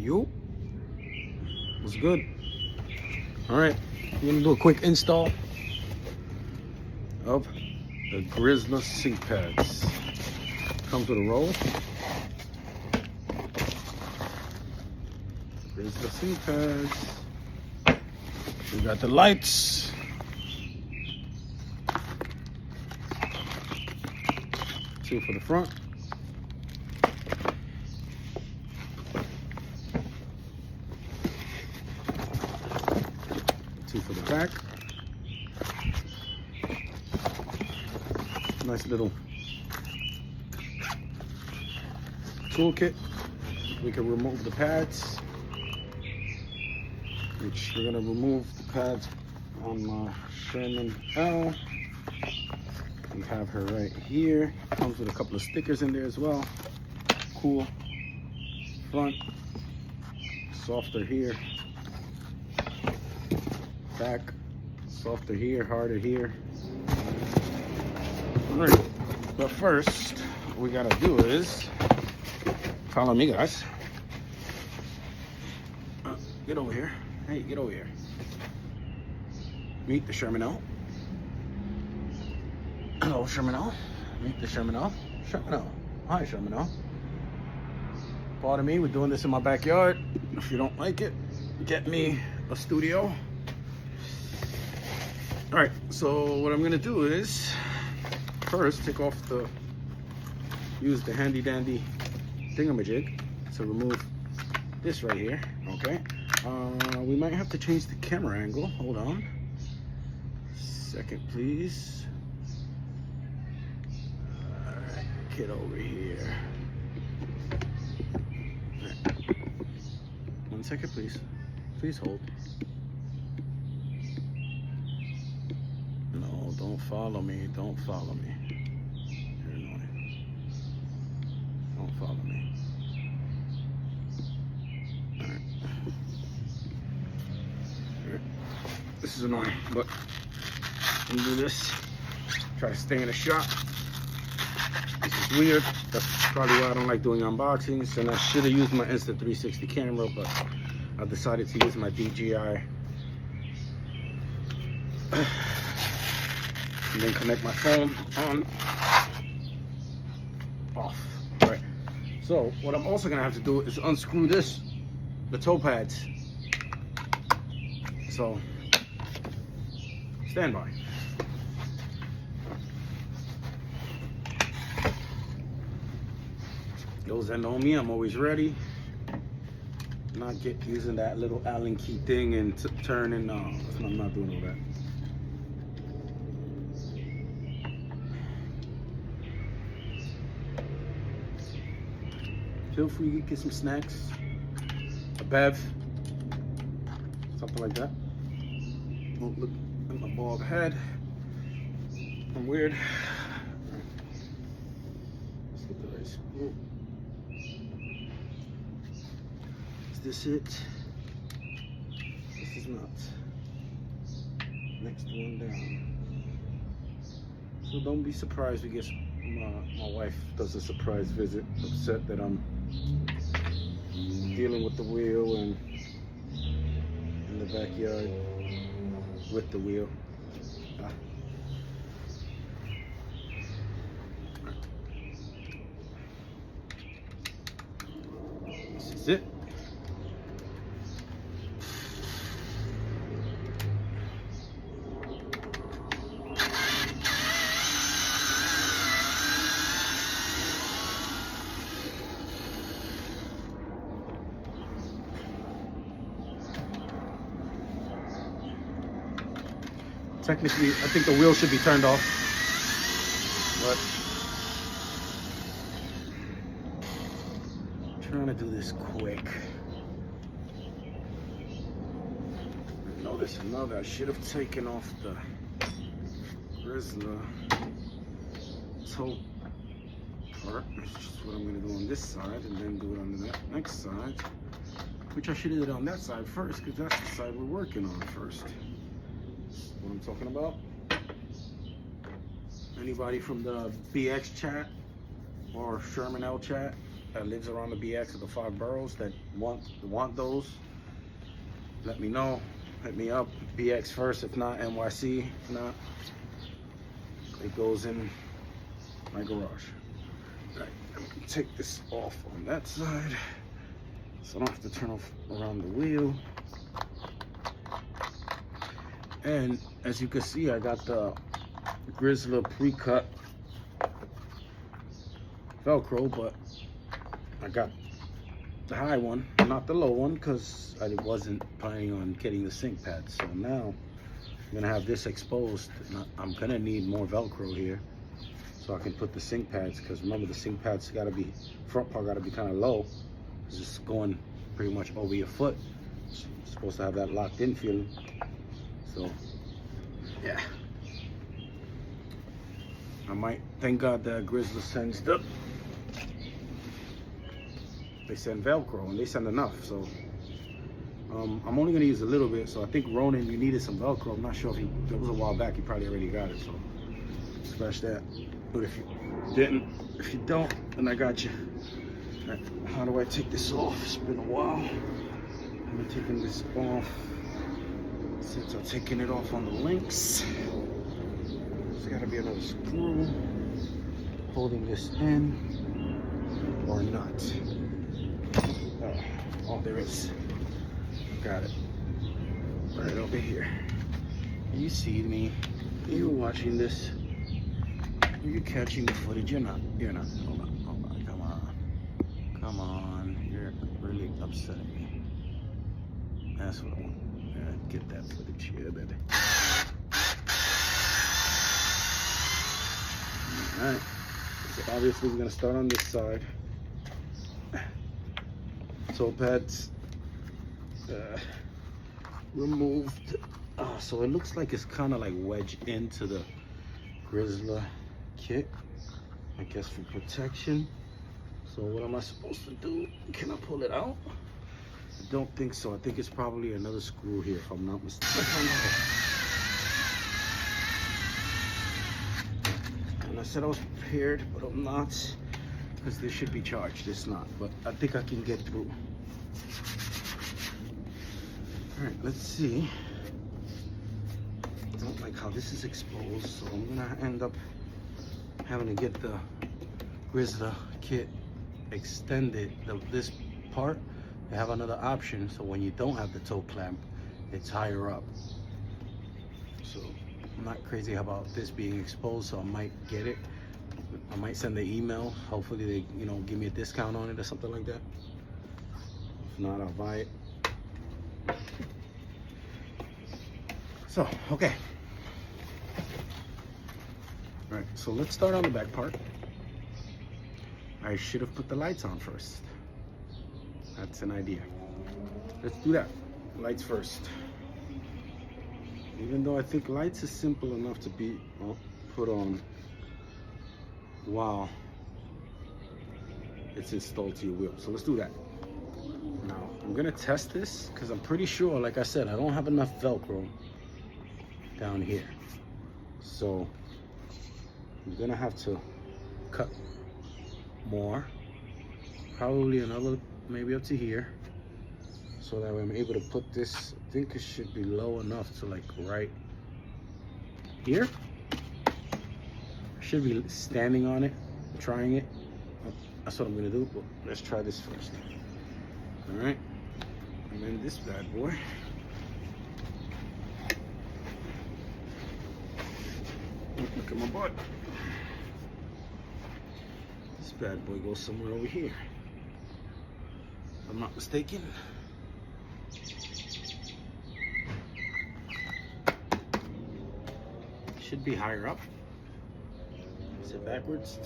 Yo, what's good? All right, we're gonna do a quick install of the Grizzla seat pads. Comes with a roll. Grizzla seat pads. We got the lights. Two for the front. Two for the back. Nice little toolkit. We can remove the pads, which we're gonna remove the pads on my Sherman L. We have her right here. Comes with a couple of stickers in there as well. Cool. Front, softer here. Back, softer here, harder here. All right, but first, what we gotta do is follow me, guys. Get over here. Hey, get over here. Meet the Sherman L. Hello, Sherman L. Meet the Sherman L. Sherman L. Hi, Sherman L. Pardon me, we're doing this in my backyard. If you don't like it, get me a studio. All right, so what I'm gonna do is first take off use the handy dandy thingamajig to remove this right here, okay? We might have to change the camera angle. Hold on. Second, please. All right, get over here. All right. 1 second, please. Please hold. No, don't follow me. Don't follow me. You're annoying. Don't follow me. All right. This is annoying, but I'm gonna do this. Try to stay in a shot. This is weird. That's probably why I don't like doing unboxings. And I should have used my Insta360 camera, but I decided to use my DJI. And then connect my phone on, off. All right. So what I'm also gonna have to do is unscrew the toe pads. So stand by. Those that know me, I'm always ready. Not using that little Allen key thing and turning. No, I'm not doing all that. Feel free to get some snacks, a bev, something like that. Don't look at my bald head. I'm weird. Let's get the right spool. Is this it? This is not. Next one down. So don't be surprised we get my wife does a surprise visit, upset that I'm dealing with the wheel and in the backyard with the wheel. This is it. Technically, I think the wheel should be turned off, but I'm trying to do this quick. Notice another, I should have taken off the Grizzla toe part. That's just what I'm going to do on this side, and then do it on the next side, which I should have did on that side first, because that's the side we're working on first. What I'm talking about. Anybody from the BX chat or Sherman L chat, that lives around the BX of the 5 boroughs that want those, let me know. Hit me up. BX first, if not NYC. If not, it goes in my garage. All right, I'm gonna take this off on that side, so I don't have to turn off around the wheel. And as you can see, I got the Grizzla pre-cut Velcro, but I got the high one, not the low one, because I wasn't planning on getting the sink pads. So now I'm gonna have this exposed. I'm gonna need more Velcro here so I can put the sink pads, because remember, the sink pads gotta be, front part gotta be kind of low, because it's going pretty much over your foot. So you're supposed to have that locked in feeling. So yeah, I might, thank God that Grizzla sends they send Velcro, and they send enough. So I'm only gonna use a little bit. So I think Ronan, you needed some Velcro. I'm not sure if that was a while back, you probably already got it, so scratch that. But if you didn't, if you don't, then I got you. All right, how do I take this off? It's been a while. I'm taking this off. Since I'm taking it off on the links, there's got to be another screw holding this in, or not. Oh, there is. Got it. Right over here. You see me? You're watching this. You're catching the footage. You're not. You're not. Hold on. Hold on. Come on. Come on. You're really upsetting me. That's what I want. Get that footage here, baby. Alright, so obviously we're gonna start on this side. Toe pads removed. So it looks like it's kind of like wedged into the Grizzla kit, I guess, for protection. So what am I supposed to do? Can I pull it out? I don't think so. I think it's probably another screw here, if I'm not mistaken. And I said I was prepared, but I'm not, because this should be charged. It's not, but I think I can get through. All right, let's see. I don't like how this is exposed, so I'm gonna end up having to get the Grizzla kit extended. This part, they have another option, so when you don't have the toe clamp, it's higher up. So I'm not crazy about this being exposed, so I might get it. I might send the email. Hopefully they, give me a discount on it or something like that. If not, I'll buy it. So, okay. All right, so let's start on the back part. I should have put the lights on first. That's an idea. Let's do that. Lights first. Even though I think lights is simple enough to be put on while it's installed to your wheel. So let's do that. Now, I'm gonna test this because I'm pretty sure, like I said, I don't have enough Velcro down here. So I'm gonna have to cut more, probably another, maybe up to here, so that way I'm able to put this. I think it should be low enough to like right here. I should be standing on it, trying it. That's what I'm gonna do, but let's try this first. All right, and then this bad boy. Look at my butt. This bad boy goes somewhere over here, if I'm not mistaken. Should be higher up. Is it backwards?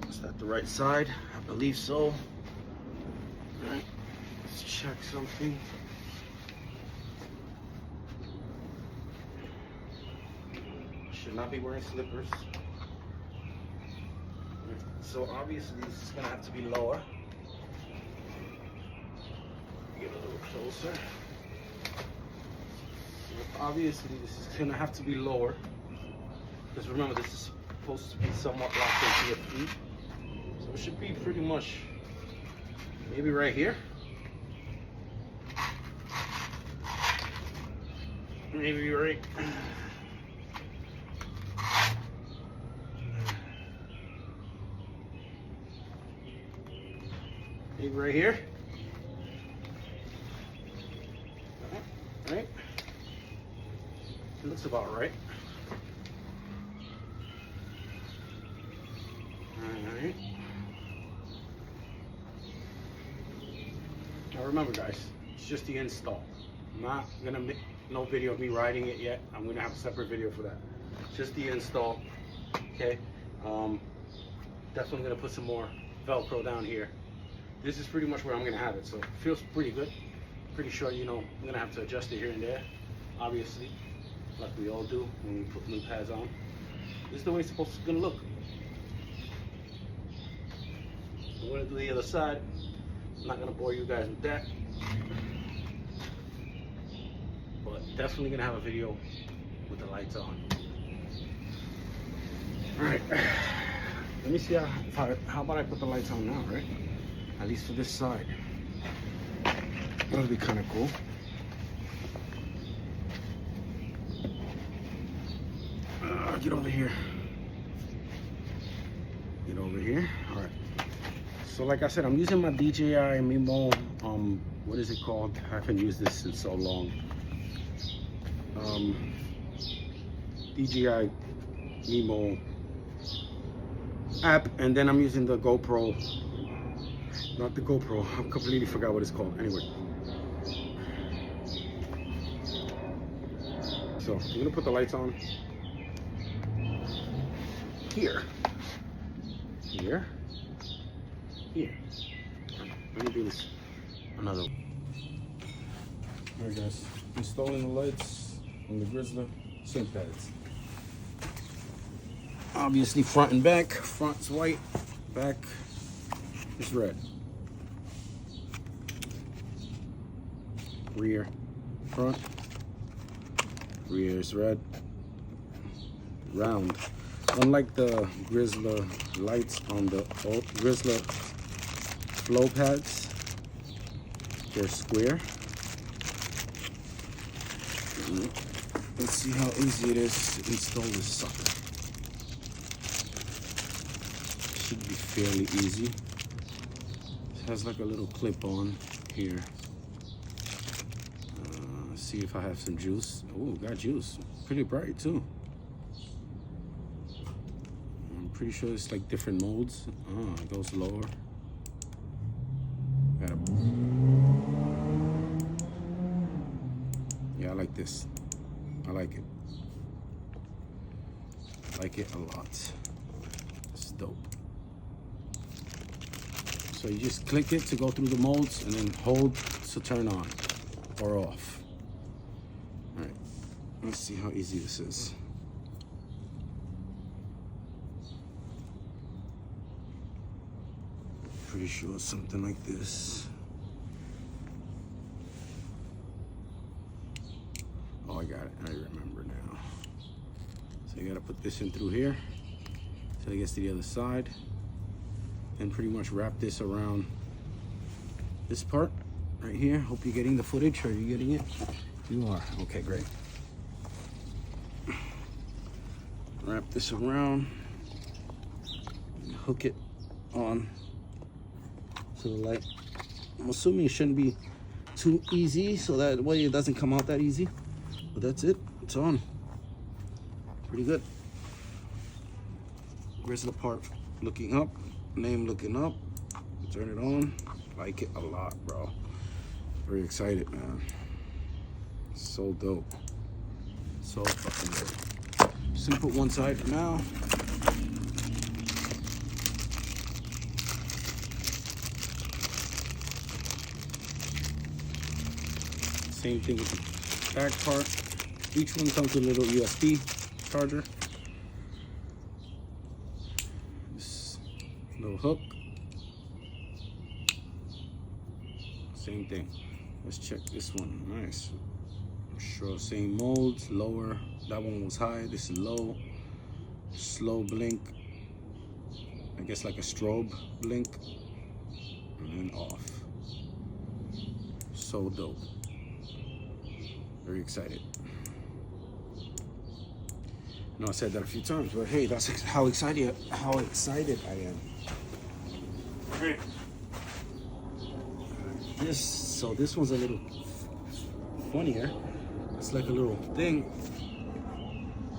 Is that the right side? I believe so. All right, let's check something. Should not be wearing slippers. So obviously this is gonna have to be lower. Get a little closer. So obviously this is gonna have to be lower, because remember, this is supposed to be somewhat locked into your feet. So it should be pretty much Maybe right here. Maybe right. Maybe right here. Right. It looks about right. Alright. Now remember guys, it's just the install. I'm not gonna make no video of me riding it yet. I'm gonna have a separate video for that. Just the install. Okay. Definitely gonna put some more Velcro down here. This is pretty much where I'm gonna have it, so it feels pretty good. Pretty sure, you know, I'm gonna have to adjust it here and there, obviously, like we all do when we put new pads on. This is the way it's gonna look. I'm gonna do the other side. I'm not gonna bore you guys with that, but definitely gonna have a video with the lights on. All right, let me see how about I put the lights on now, right? At least for this side. That'll be kind of cool. Get over here. Get over here. All right. So like I said, I'm using my DJI Mimo. What is it called? I haven't used this in so long. DJI Mimo app, and then I'm using the GoPro. Not the GoPro. I completely forgot what it's called. Anyway. So I'm gonna put the lights on here, here, here. Let me do this another one. All right guys, installing the lights on the Grizzla sync pads. Obviously front and back. Front's white, back is red. Rear, front. Rear is red, round. Unlike the Grizzla lights on the Grizzla flow pads, they're square. Let's see how easy it is to install this sucker. Should be fairly easy. It has like a little clip on here. See if I have some juice. Oh, got juice. Pretty bright too. I'm pretty sure it's like different modes. Oh, it goes lower. Yeah, I like this. I like it. I like it a lot. It's dope. So you just click it to go through the modes and then hold to turn on or off. Alright, let's see how easy this is. Pretty sure it's something like this. Oh, I got it. I remember now. So you gotta put this in through here till it gets to the other side. And pretty much wrap this around this part right here. Hope you're getting the footage. Are you getting it? You are. Okay, great. Wrap this around and hook it on to the light. I'm assuming it shouldn't be too easy, so that way it doesn't come out that easy. But that's it. It's on. Pretty good. Grizzla part looking up. Name looking up. Turn it on. Like it a lot, bro. Very excited, man. So dope. So fucking dope. Just gonna put one side for now. Same thing with the back part. Each one comes with a little USB charger. This little hook. Same thing. Let's check this one. Nice. Sure, same modes. Lower. That one was high. This is low. Slow blink. I guess like a strobe blink. And then off. So dope. Very excited. I know I said that a few times, but hey, that's how excited I am. Okay. This one's a little funnier. It's like a little thing,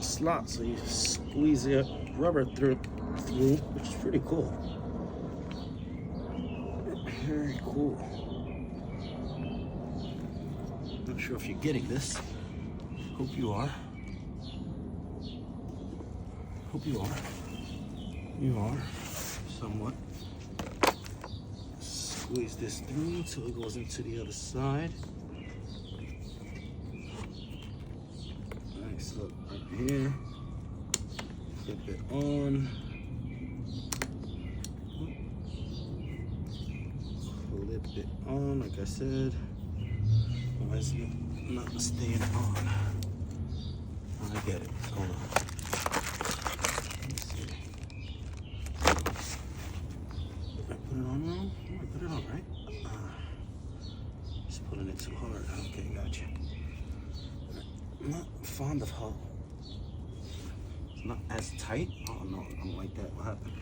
slot, so you squeeze the rubber through, which is pretty cool. Very cool. Not sure if you're getting this. Hope you are. Hope you are. You are, somewhat. Squeeze this through until it goes into the other side. Nice, look, right here. Flip it on. Flip it on, like I said. Why is it not staying on? I get it. Hold on. Let me see. Did I put it on wrong? Oh, I put it on right. Just pulling it too hard. Okay, gotcha. I'm not fond of how it's not as tight. Oh no, I don't like that. What happened?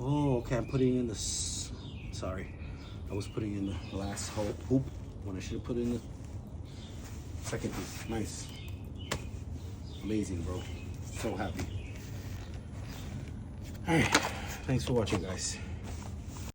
Oh, okay. I'm putting in the. Sorry, I was putting in the last hoop when I should have put in the second piece. Nice. Amazing, bro. So happy. All right. Thanks for watching, guys.